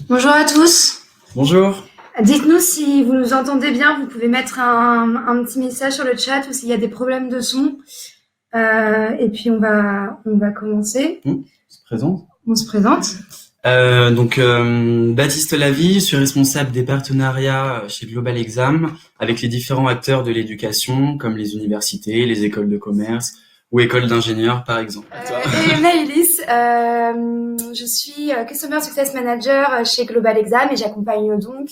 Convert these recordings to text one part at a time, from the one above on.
Bonjour à tous. Bonjour. Dites-nous si vous nous entendez bien. Vous pouvez mettre un petit message sur le chat ou s'il y a des problèmes de son. Et puis on va commencer. On se présente. On se présente. Baptiste Lavie, je suis responsable des partenariats chez Global Exam avec les différents acteurs de l'éducation, comme les universités, les écoles de commerce ou écoles d'ingénieurs, par exemple. Et Maëlys, je suis Customer Success Manager chez Global Exam et j'accompagne donc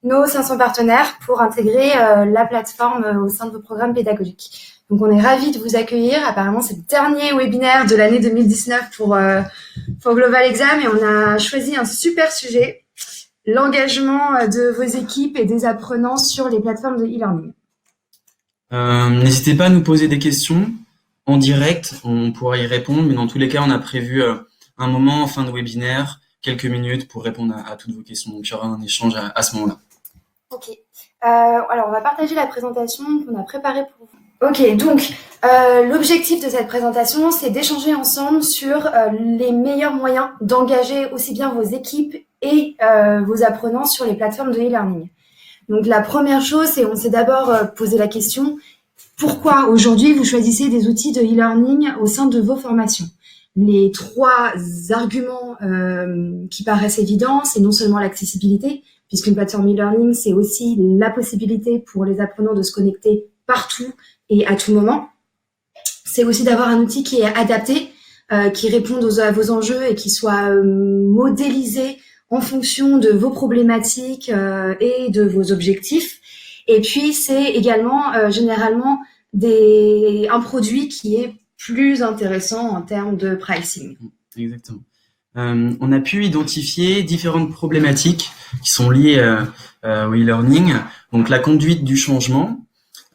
nos 500 partenaires pour intégrer la plateforme au sein de vos programmes pédagogiques. Donc on est ravis de vous accueillir. Apparemment c'est le dernier webinaire de l'année 2019 pour Global Exam et on a choisi un super sujet, l'engagement de vos équipes et des apprenants sur les plateformes de e-learning. N'hésitez pas à nous poser des questions en direct, on pourra y répondre, mais dans tous les cas on a prévu un moment en fin de webinaire, quelques minutes pour répondre à toutes vos questions. Donc il y aura un échange à ce moment-là. Ok. Alors on va partager la présentation qu'on a préparée pour vous. Ok, donc l'objectif de cette présentation, c'est d'échanger ensemble sur les meilleurs moyens d'engager aussi bien vos équipes et vos apprenants sur les plateformes de e-learning. Donc la première chose, c'est on s'est d'abord posé la question, pourquoi aujourd'hui vous choisissez des outils de e-learning au sein de vos formations? Les trois arguments qui paraissent évidents, c'est non seulement l'accessibilité, puisqu'une plateforme e-learning, c'est aussi la possibilité pour les apprenants de se connecter partout et à tout moment. C'est aussi d'avoir un outil qui est adapté, qui réponde à vos enjeux et qui soit modélisé en fonction de vos problématiques et de vos objectifs. Et puis, c'est également généralement un produit qui est plus intéressant en termes de pricing. Exactement. On a pu identifier différentes problématiques qui sont liées au e-learning. Donc, la conduite du changement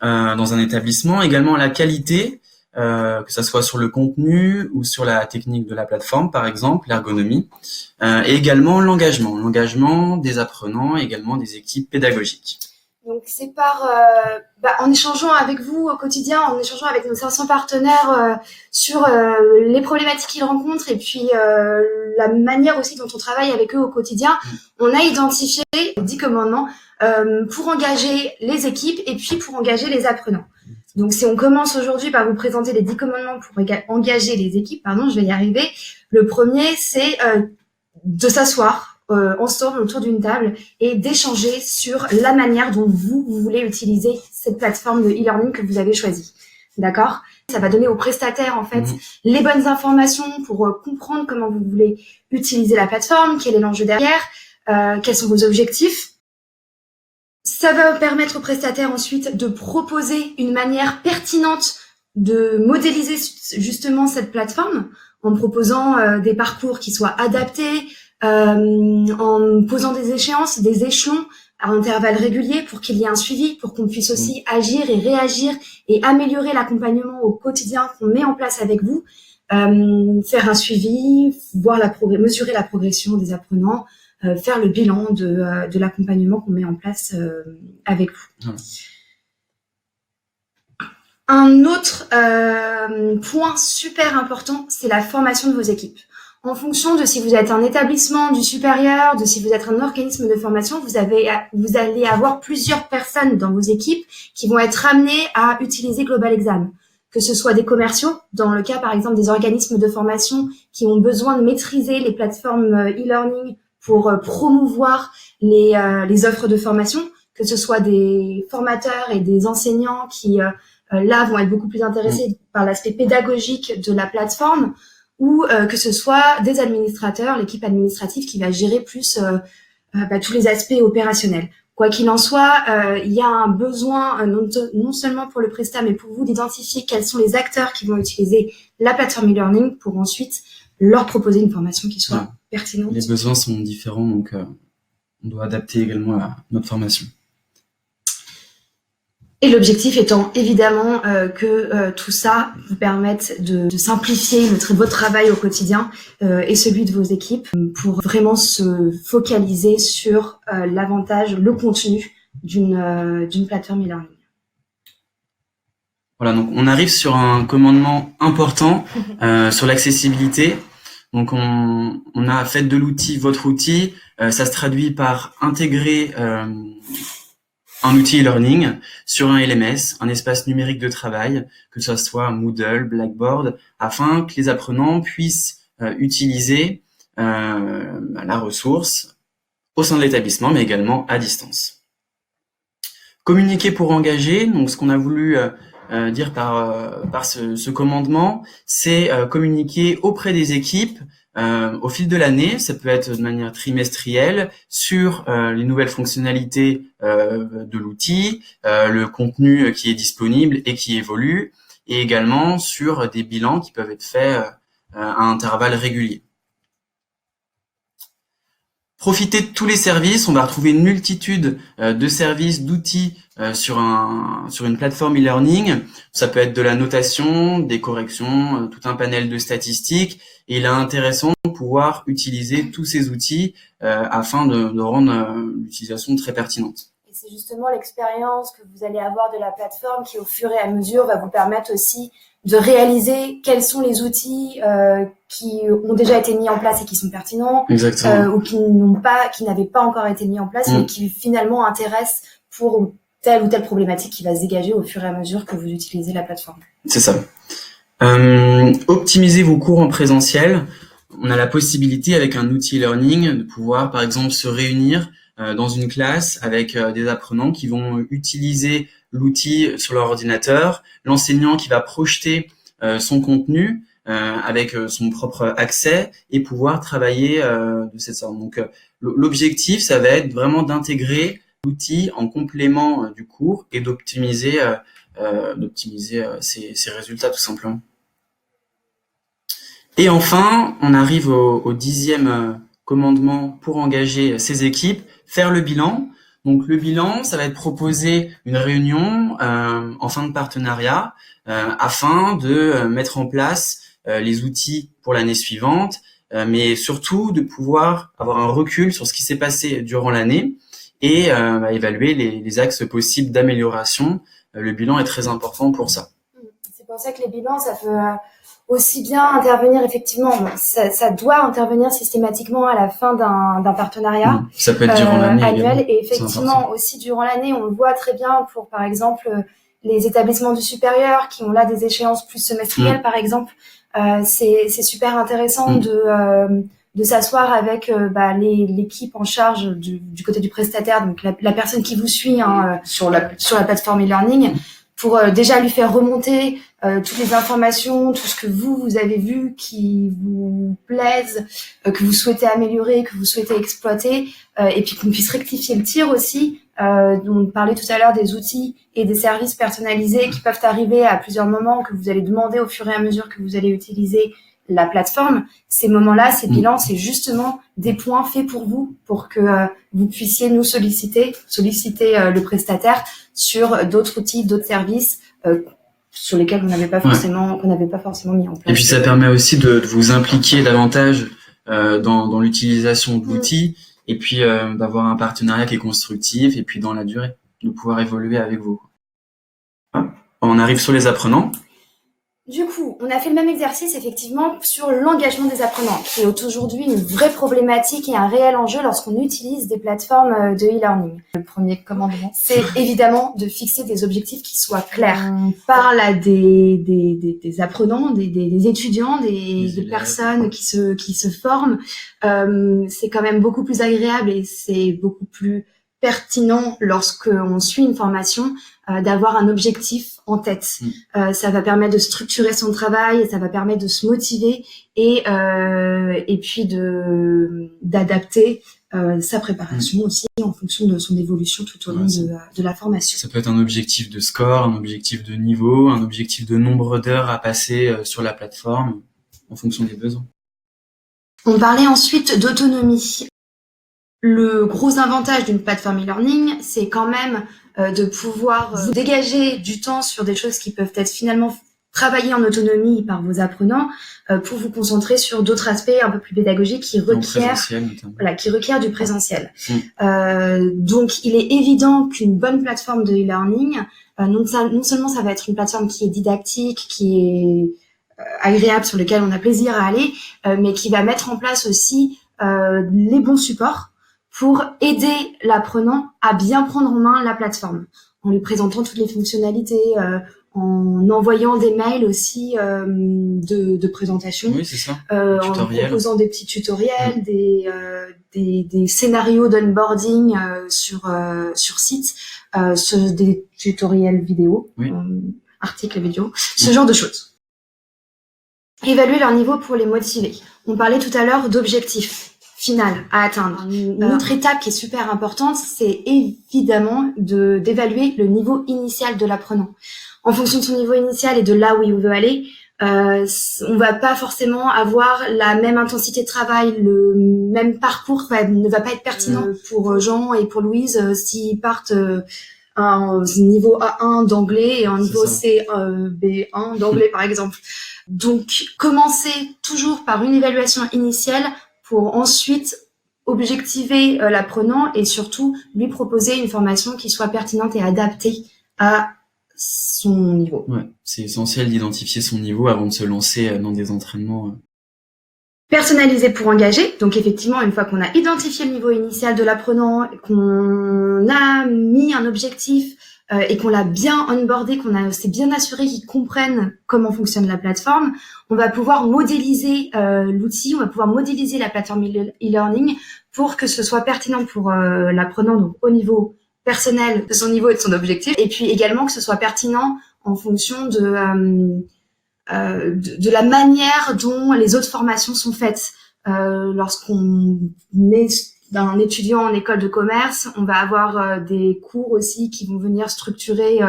dans un établissement, également la qualité, que ça soit sur le contenu ou sur la technique de la plateforme, par exemple, l'ergonomie, et également l'engagement des apprenants, et également des équipes pédagogiques. Donc c'est en échangeant avec vous au quotidien, en échangeant avec nos 500 partenaires sur les problématiques qu'ils rencontrent et puis la manière aussi dont on travaille avec eux au quotidien, on a identifié 10 commandements pour engager les équipes et puis pour engager les apprenants. Donc si on commence aujourd'hui par vous présenter les 10 commandements pour engager les équipes, je vais y arriver. Le premier, c'est de s'asseoir ensemble autour d'une table et d'échanger sur la manière dont vous voulez utiliser cette plateforme de e-learning que vous avez choisie. D'accord ? Ça va donner aux prestataires, en fait, les bonnes informations pour comprendre comment vous voulez utiliser la plateforme, quel est l'enjeu derrière, quels sont vos objectifs. Ça va permettre aux prestataires ensuite de proposer une manière pertinente de modéliser justement cette plateforme en proposant des parcours qui soient adaptés, en posant des échéances, des échelons à intervalles réguliers pour qu'il y ait un suivi, pour qu'on puisse aussi agir et réagir et améliorer l'accompagnement au quotidien qu'on met en place avec vous, faire un suivi, mesurer la progression des apprenants, faire le bilan de l'accompagnement qu'on met en place avec vous. Un autre point super important, c'est la formation de vos équipes. En fonction de si vous êtes un établissement du supérieur, de si vous êtes un organisme de formation, vous allez avoir plusieurs personnes dans vos équipes qui vont être amenées à utiliser Global Exam. Que ce soit des commerciaux, dans le cas par exemple des organismes de formation qui ont besoin de maîtriser les plateformes e-learning pour promouvoir les offres de formation, que ce soit des formateurs et des enseignants qui là vont être beaucoup plus intéressés par l'aspect pédagogique de la plateforme, ou que ce soit des administrateurs, l'équipe administrative qui va gérer plus tous les aspects opérationnels. Quoi qu'il en soit, il y a un besoin non seulement pour le prestat, mais pour vous d'identifier quels sont les acteurs qui vont utiliser la plateforme e-learning pour ensuite leur proposer une formation qui soit pertinente. Les besoins sont différents, donc on doit adapter également notre formation. Et l'objectif étant évidemment que tout ça vous permette de simplifier votre travail au quotidien et celui de vos équipes pour vraiment se focaliser sur l'avantage, le contenu d'une plateforme e-learning. Voilà, donc on arrive sur un commandement important sur l'accessibilité. Donc on a fait de l'outil votre outil. Ça se traduit par intégrer un outil e-learning sur un LMS, un espace numérique de travail, que ce soit Moodle, Blackboard, afin que les apprenants puissent utiliser la ressource au sein de l'établissement, mais également à distance. Communiquer pour engager, donc ce qu'on a voulu dire par ce commandement, c'est communiquer auprès des équipes au fil de l'année. Ça peut être de manière trimestrielle sur les nouvelles fonctionnalités de l'outil, le contenu qui est disponible et qui évolue, et également sur des bilans qui peuvent être faits à intervalles réguliers. Profiter de tous les services, on va retrouver une multitude de services, d'outils sur une plateforme e-learning. Ça peut être de la notation, des corrections, tout un panel de statistiques. Et il est intéressant de pouvoir utiliser tous ces outils afin de rendre l'utilisation très pertinente. Et c'est justement l'expérience que vous allez avoir de la plateforme qui, au fur et à mesure, va vous permettre aussi de réaliser quels sont les outils qui ont déjà été mis en place et qui sont pertinents, ou qui n'avaient pas encore été mis en place, mais qui finalement intéressent pour telle ou telle problématique qui va se dégager au fur et à mesure que vous utilisez la plateforme. C'est ça. Optimiser vos cours en présentiel. On a la possibilité avec un outil e-learning de pouvoir, par exemple, se réunir dans une classe avec des apprenants qui vont utiliser l'outil sur leur ordinateur, l'enseignant qui va projeter son contenu avec son propre accès et pouvoir travailler de cette sorte. Donc l'objectif, ça va être vraiment d'intégrer l'outil en complément du cours et d'optimiser ses résultats tout simplement. Et enfin, on arrive au 10e commandement pour engager ses équipes, faire le bilan. Donc le bilan, ça va être proposer une réunion en fin de partenariat afin de mettre en place les outils pour l'année suivante, mais surtout de pouvoir avoir un recul sur ce qui s'est passé durant l'année et évaluer les axes possibles d'amélioration. Le bilan est très important pour ça. C'est pour ça que les bilans, ça peut aussi bien intervenir effectivement, ça doit intervenir systématiquement à la fin d'un partenariat. Ça peut être durant l'année annuel et effectivement aussi durant l'année, on le voit très bien pour par exemple les établissements du supérieur qui ont là des échéances plus semestrielles par exemple. C'est super intéressant de s'asseoir avec l'équipe en charge du côté du prestataire, donc la personne qui vous suit sur la plateforme e-learning, pour déjà lui faire remonter toutes les informations, tout ce que vous avez vu qui vous plaise, que vous souhaitez améliorer, que vous souhaitez exploiter, et puis qu'on puisse rectifier le tir aussi. On parlait tout à l'heure des outils et des services personnalisés qui peuvent arriver à plusieurs moments, que vous allez demander au fur et à mesure que vous allez utiliser la plateforme. Ces moments-là, ces bilans, c'est justement des points faits pour vous, pour que vous puissiez nous solliciter le prestataire sur d'autres outils, d'autres services sur lesquels qu'on n'avait pas forcément mis en place. Et puis ça permet aussi de vous impliquer davantage dans l'utilisation de l'outil, et puis d'avoir un partenariat qui est constructif, et puis dans la durée, de pouvoir évoluer avec vous. On arrive sur les apprenants. Du coup, on a fait le même exercice effectivement sur l'engagement des apprenants, qui est aujourd'hui une vraie problématique et un réel enjeu lorsqu'on utilise des plateformes de e-learning. Le premier commandement, c'est évidemment de fixer des objectifs qui soient clairs. On parle à des apprenants, des étudiants, des personnes qui se forment. C'est quand même beaucoup plus agréable et c'est beaucoup plus pertinent lorsqu'on suit une formation d'avoir un objectif en tête. Ça va permettre de structurer son travail, et ça va permettre de se motiver et puis d'adapter sa préparation aussi en fonction de son évolution tout au long de la formation. Ça peut être un objectif de score, un objectif de niveau, un objectif de nombre d'heures à passer sur la plateforme en fonction des besoins. On parlait ensuite d'autonomie. Le gros avantage d'une plateforme e-learning, c'est quand même de pouvoir vous dégager du temps sur des choses qui peuvent être finalement travaillées en autonomie par vos apprenants pour vous concentrer sur d'autres aspects un peu plus pédagogiques qui requièrent du présentiel. Donc, il est évident qu'une bonne plateforme de e-learning, non seulement ça va être une plateforme qui est didactique, qui est agréable, sur lequel on a plaisir à aller, mais qui va mettre en place aussi les bons supports pour aider l'apprenant à bien prendre en main la plateforme, en lui présentant toutes les fonctionnalités, en envoyant des mails aussi de présentation, Oui, c'est ça. en proposant des petits tutoriels, des scénarios d'onboarding sur site, des tutoriels vidéo, articles vidéo, ce genre de choses. Évaluer leur niveau pour les motiver. On parlait tout à l'heure d'objectifs final à atteindre. Une autre étape qui est super importante, c'est évidemment d'évaluer le niveau initial de l'apprenant. En fonction de son niveau initial et de là où il veut aller, on va pas forcément avoir la même intensité de travail, le même parcours ne va pas être pertinent pour Jean et pour Louise s'ils partent un niveau A1 d'anglais et un niveau B1 d'anglais par exemple. Donc commencer toujours par une évaluation initiale pour ensuite objectiver l'apprenant et surtout lui proposer une formation qui soit pertinente et adaptée à son niveau. Ouais, c'est essentiel d'identifier son niveau avant de se lancer dans des entraînements. Personnalisé pour engager. Donc effectivement, une fois qu'on a identifié le niveau initial de l'apprenant, qu'on a mis un objectif et qu'on l'a bien onboardé, s'est bien assuré qu'ils comprennent comment fonctionne la plateforme, on va pouvoir modéliser l'outil, on va pouvoir modéliser la plateforme e-learning pour que ce soit pertinent pour l'apprenant, donc au niveau personnel de son niveau et de son objectif, et puis également que ce soit pertinent en fonction de la manière dont les autres formations sont faites. Lorsqu'on est d'un étudiant en école de commerce, on va avoir des cours aussi qui vont venir structurer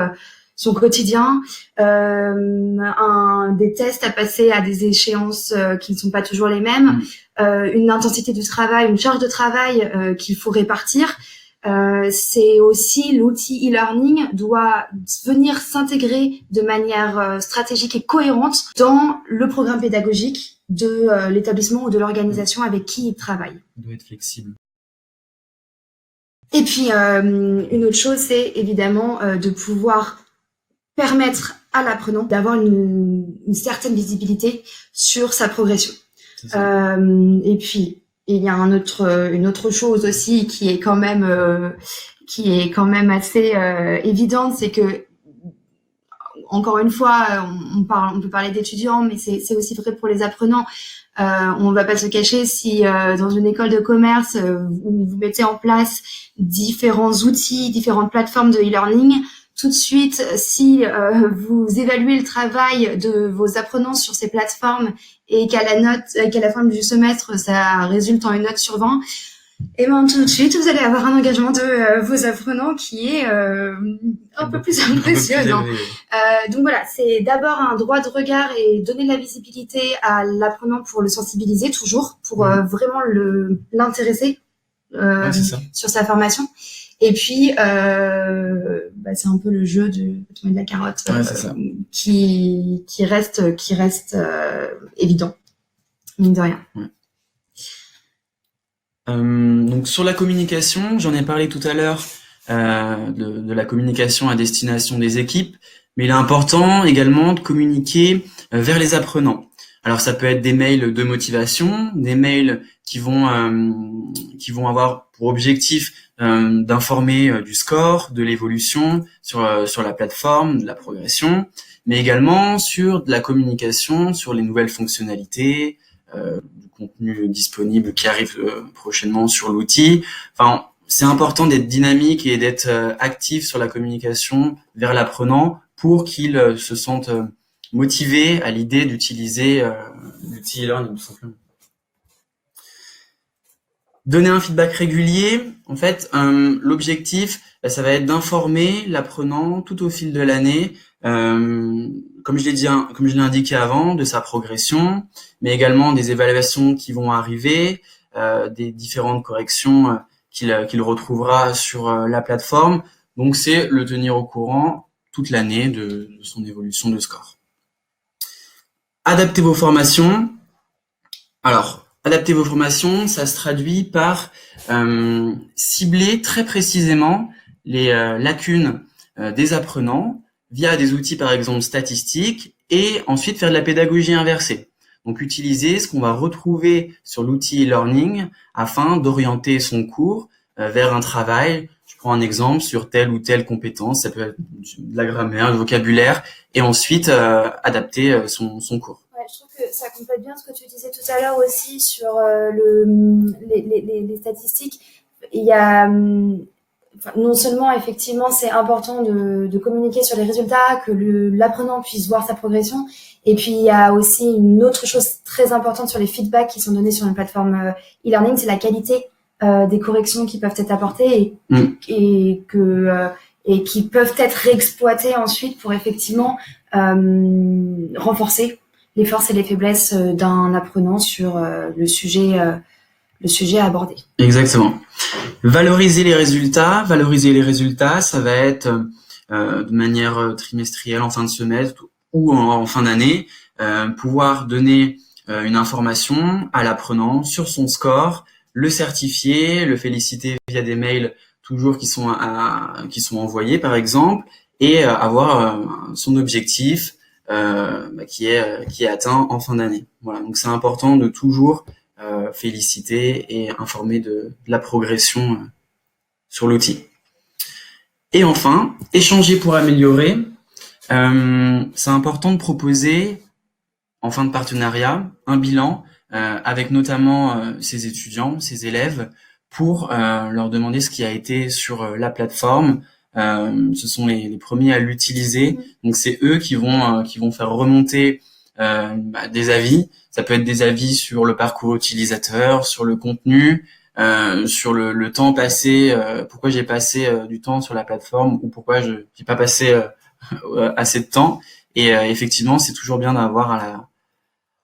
son quotidien, des tests à passer à des échéances qui ne sont pas toujours les mêmes, une intensité du travail, une charge de travail qu'il faut répartir. C'est aussi l'outil e-learning doit venir s'intégrer de manière stratégique et cohérente dans le programme pédagogique de l'établissement ou de l'organisation avec qui il travaille. Il doit être flexible. Et puis une autre chose, c'est évidemment de pouvoir permettre à l'apprenant d'avoir une certaine visibilité sur sa progression. Et puis il y a une autre chose aussi qui est quand même assez évidente, c'est que encore une fois, on peut parler d'étudiants, mais c'est aussi vrai pour les apprenants. On va pas se cacher si dans une école de commerce vous mettez en place différents outils, différentes plateformes de e-learning, tout de suite, si vous évaluez le travail de vos apprenants sur ces plateformes et qu'à la fin du semestre, ça résulte en une note sur 20, et ben tout de suite, vous allez avoir un engagement de vos apprenants qui est un peu plus impressionnant. Donc voilà, c'est d'abord un droit de regard et donner de la visibilité à l'apprenant pour le sensibiliser toujours, pour vraiment l'intéresser sur sa formation. Et puis, c'est un peu le jeu du bâton et de la carotte qui reste évident, mine de rien. Ouais. Donc sur la communication, j'en ai parlé tout à l'heure de la communication à destination des équipes, mais il est important également de communiquer vers les apprenants. Alors ça peut être des mails de motivation, des mails qui vont avoir pour objectif d'informer du score, de l'évolution sur la plateforme, de la progression, mais également sur de la communication, sur les nouvelles fonctionnalités, du contenu disponible qui arrive prochainement sur l'outil. Enfin, c'est important d'être dynamique et d'être actif sur la communication vers l'apprenant pour qu'il se sente motivé à l'idée d'utiliser l'outil e-learning, tout simplement. Donner un feedback régulier, en fait, l'objectif, ça va être d'informer l'apprenant tout au fil de l'année, comme je l'ai indiqué avant, de sa progression, mais également des évaluations qui vont arriver, des différentes corrections qu'il retrouvera sur la plateforme. Donc, c'est le tenir au courant toute l'année de son évolution de score. Adaptez vos formations. Alors, adapter vos formations, ça se traduit par cibler très précisément les lacunes des apprenants via des outils par exemple statistiques et ensuite faire de la pédagogie inversée. Donc utiliser ce qu'on va retrouver sur l'outil e-learning afin d'orienter son cours vers un travail. Je prends un exemple sur telle ou telle compétence, ça peut être de la grammaire, du vocabulaire, et ensuite adapter son cours. Ouais, je trouve que ça complète bien ce que tu disais tout à l'heure aussi sur les statistiques. Il y a non seulement effectivement c'est important de communiquer sur les résultats, que l'apprenant puisse voir sa progression, et puis il y a aussi une autre chose très importante sur les feedbacks qui sont donnés sur une plateforme e-learning, c'est la qualité des corrections qui peuvent être apportées et qui peuvent être réexploitées ensuite pour effectivement renforcer les forces et les faiblesses d'un apprenant sur le sujet à aborder. Exactement. Valoriser les résultats, ça va être de manière trimestrielle en fin de semestre ou en fin d'année, pouvoir donner une information à l'apprenant sur son score, le certifier, le féliciter via des mails toujours qui sont envoyés par exemple, et avoir son objectif qui est atteint en fin d'année. Voilà, donc c'est important de toujours féliciter et informer de la progression sur l'outil. Et enfin, échanger pour améliorer. C'est important de proposer, en fin de partenariat, un bilan avec notamment ses étudiants, ses élèves, pour leur demander ce qui a été sur la plateforme. Ce sont les premiers à l'utiliser, donc c'est eux qui vont faire remonter des avis. Ça peut être des avis sur le parcours utilisateur, sur le contenu, sur le temps passé, pourquoi j'ai passé du temps sur la plateforme ou pourquoi j'ai pas passé assez de temps. Et effectivement, c'est toujours bien d'avoir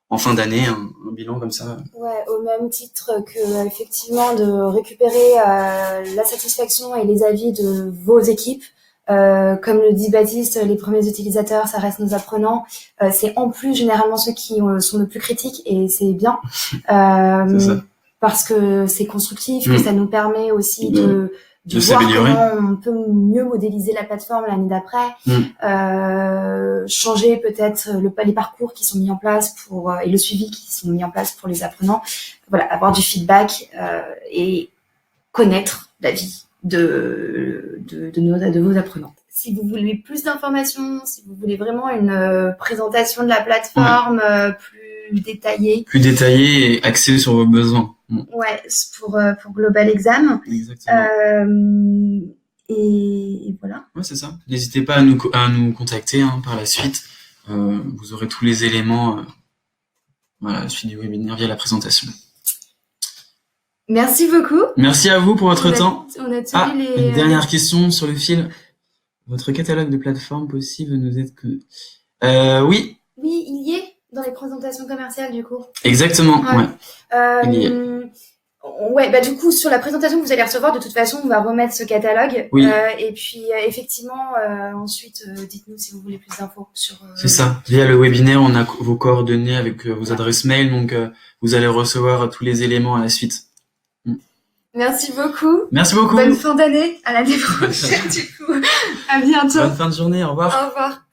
en fin d'année un bilan comme ça. Ouais, au même titre que effectivement de récupérer la satisfaction et les avis de vos équipes. Comme le dit Baptiste, les premiers utilisateurs, ça reste nos apprenants. C'est en plus généralement ceux qui sont le plus critiques et c'est bien C'est ça. parce que c'est constructif, que ça nous permet aussi de voir s'améliorer. comment on peut mieux modéliser la plateforme l'année d'après, changer peut-être les parcours qui sont mis en place et le suivi qui sont mis en place pour les apprenants. Voilà, avoir du feedback et connaître la vie de vos apprenants. Si vous voulez plus d'informations, si vous voulez vraiment une présentation de la plateforme plus détaillée et axée sur vos besoins. Ouais, pour Global Exam. Exactement. Et voilà. Ouais, c'est ça. N'hésitez pas à nous contacter par la suite. Vous aurez tous les éléments à la suite du webinaire via la présentation. Merci beaucoup. Merci à vous pour votre temps. Une dernière question sur le fil. Votre catalogue de plateformes possibles nous aide que... Oui. Oui, il y est dans les présentations commerciales du coup. Exactement, ouais. Il y est. Ouais, bah du coup, sur la présentation que vous allez recevoir, de toute façon, on va remettre ce catalogue. Oui. Et puis, effectivement, ensuite, dites-nous si vous voulez plus d'infos sur... C'est ça. Via le webinaire, on a vos coordonnées avec vos adresses mail, donc vous allez recevoir tous les éléments à la suite. Merci beaucoup. Merci beaucoup. Bonne fin d'année. À l'année prochaine, du coup. À bientôt. Bonne fin de journée. Au revoir. Au revoir.